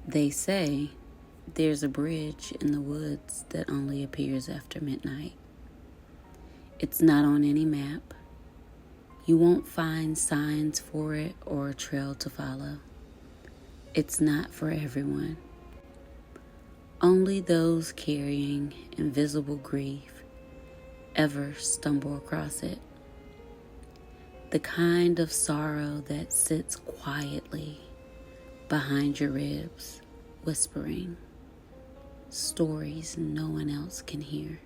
They say there's a bridge in the woods that only appears after midnight. It's not on any map. You won't find signs for it or a trail to follow. It's not for everyone. Only those carrying invisible grief ever stumble across it. The kind of sorrow that sits quietly behind your ribs, whispering stories no one else can hear.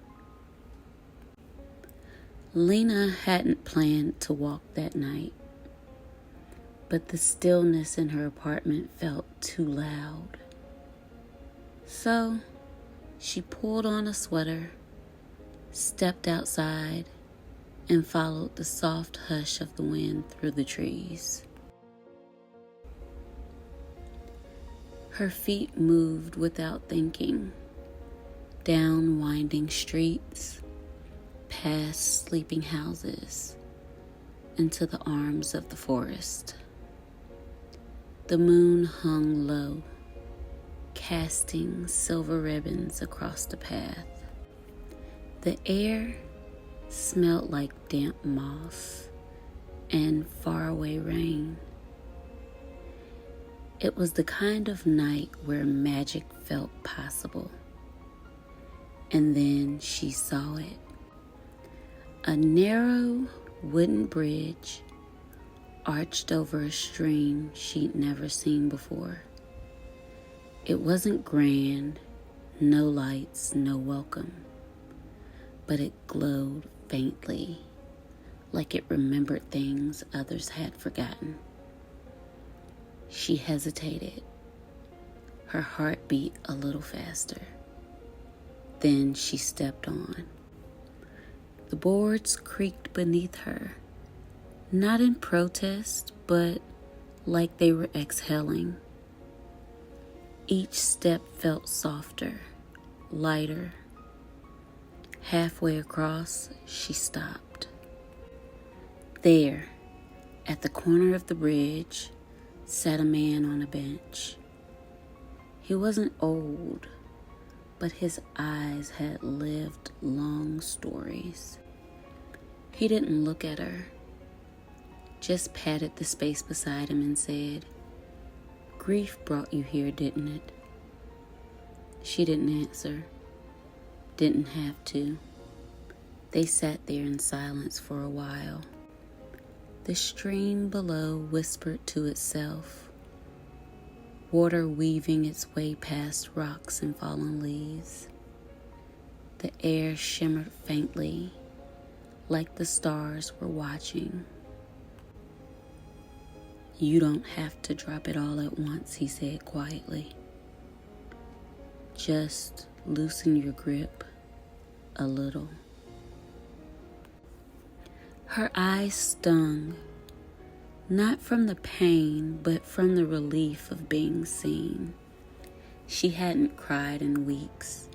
Lena hadn't planned to walk that night, but the stillness in her apartment felt too loud. So she pulled on a sweater, stepped outside, and followed the soft hush of the wind through the trees. Her feet moved without thinking, down winding streets, past sleeping houses, into the arms of the forest. The moon hung low, casting silver ribbons across the path. The air smelled like damp moss and faraway rain. It was the kind of night where magic felt possible. And then she saw it. A narrow wooden bridge arched over a stream she'd never seen before. It wasn't grand, no lights, no welcome, but it glowed faintly, like it remembered things others had forgotten. She hesitated. Her heart beat a little faster. Then she stepped on. The boards creaked beneath her, not in protest, but like they were exhaling. Each step felt softer, lighter. Halfway across, she stopped. There, at the corner of the bridge, sat a man on a bench. He wasn't old, but his eyes had lived long stories. He didn't look at her, just patted the space beside him and said, "Grief brought you here, didn't it?" She didn't answer, didn't have to. They sat there in silence for a while. The stream below whispered to itself, water weaving its way past rocks and fallen leaves. The air shimmered faintly, like the stars were watching. "You don't have to drop it all at once," he said quietly. "Just loosen your grip a little." Her eyes stung, not from the pain, but from the relief of being seen. She hadn't cried in weeks,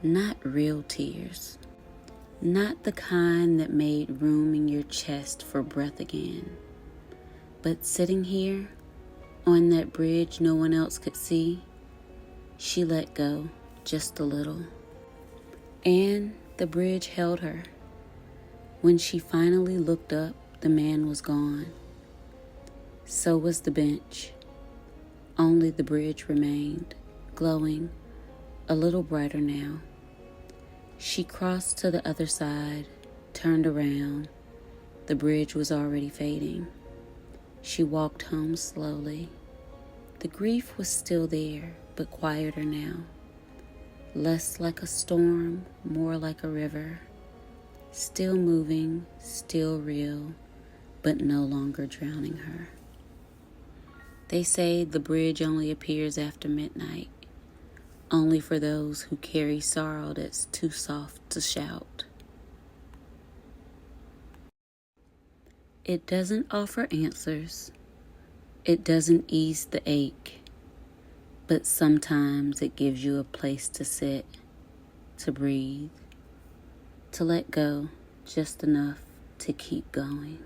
not real tears, not the kind that made room in your chest for breath again. But sitting here, on that bridge no one else could see, she let go just a little. And the bridge held her. When she finally looked up, the man was gone. So was the bench. Only the bridge remained, glowing a little brighter now. She crossed to the other side, turned around. The bridge was already fading. She walked home slowly. The grief was still there, but quieter now. Less like a storm, more like a river. Still moving, still real, but no longer drowning her. They say the bridge only appears after midnight, only for those who carry sorrow that's too soft to shout. It doesn't offer answers. It doesn't ease the ache, but sometimes it gives you a place to sit, to breathe, to let go just enough to keep going.